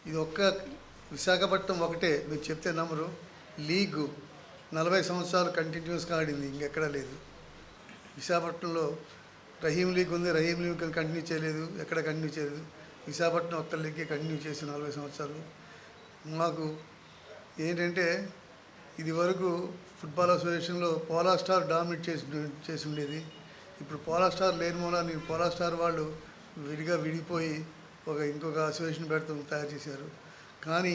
ఇది ఒక్క విశాఖపట్నం ఒకటే మీరు చెప్తే నమ్మరు. లీగు 40 సంవత్సరాలు కంటిన్యూస్గా ఆడింది, ఇంకెక్కడా లేదు. విశాఖపట్నంలో రహీం లీగ్ ఉంది, రహీం లీగ్ కంటిన్యూ చేయలేదు, ఎక్కడ కంటిన్యూ చేయలేదు. విశాఖపట్నం ఒక్క లీగే కంటిన్యూ చేసి 40 సంవత్సరాలు. మాకు ఏంటంటే ఇది వరకు ఫుట్బాల్ అసోసియేషన్లో పోలా స్టార్ డామినేట్ చేసి ఉండేది. ఇప్పుడు పోలా స్టార్ లేని మూలాన్ని పోలా స్టార్ వాళ్ళు విడిపోయి ఇంకొక అసోసియేషన్ పెడతాం తయారు చేశారు. కానీ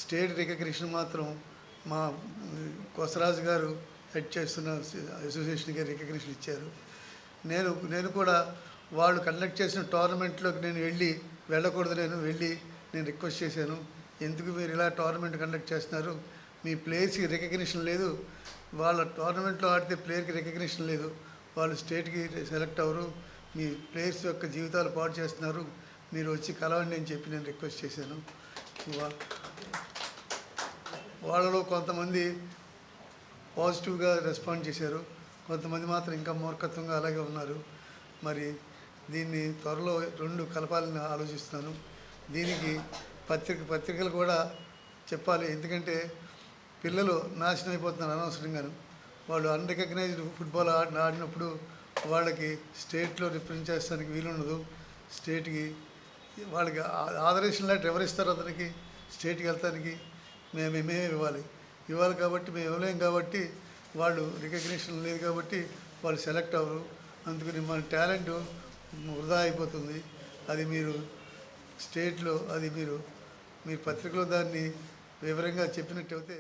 స్టేట్ రికగ్నిషన్ మాత్రం మా కొసరాజు గారు హెడ్ చేస్తున్న అసోసియేషన్కి రికగ్నిషన్ ఇచ్చారు. నేను కూడా వాళ్ళు కండక్ట్ చేసిన టోర్నమెంట్లోకి నేను వెళ్ళకూడదు. నేను రిక్వెస్ట్ చేశాను, ఎందుకు మీరు ఇలా టోర్నమెంట్ కండక్ట్ చేస్తున్నారు, మీ ప్లేయర్స్కి రికగ్నిషన్ లేదు, వాళ్ళ టోర్నమెంట్లో ఆడితే ప్లేయర్కి రికగ్నిషన్ లేదు, వాళ్ళు స్టేట్కి సెలెక్ట్ అవ్వరు, మీ ప్లేయర్స్ యొక్క జీవితాలు పాడు చేస్తున్నారు, మీరు వచ్చి కలవండి అని చెప్పి నేను రిక్వెస్ట్ చేశాను. వాళ్ళలో కొంతమంది పాజిటివ్గా రెస్పాండ్ చేశారు, కొంతమంది మాత్రం ఇంకా మూర్ఖత్వంగా అలాగే ఉన్నారు. మరి దీన్ని త్వరలో 2 కలపాలని ఆలోచిస్తున్నాను. దీనికి పత్రికలు కూడా చెప్పాలి, ఎందుకంటే పిల్లలు నాశనం అయిపోతున్నారు అనవసరంగాను. వాళ్ళు అన్రికగ్నైజ్డ్ ఫుట్బాల్ ఆడినప్పుడు వాళ్ళకి స్టేట్లో రిప్రజెంట్ చేస్తానికి వీలుండదు. స్టేట్కి వాళ్ళకి ఆదరేషన్ లెటర్ ఎవరిస్తారు, అతనికి స్టేట్కి వెళ్తానికి మేమే ఇవ్వాలి కాబట్టి మేము ఇవ్వలేం. కాబట్టి వాళ్ళు రికగ్నిషన్ లేదు కాబట్టి వాళ్ళు సెలెక్ట్ అవ్వరు. అందుకని మన టాలెంట్ వృధా అయిపోతుంది. అది మీరు స్టేట్లో మీరు పత్రికలో దాన్ని వివరంగా చెప్పినట్టయితే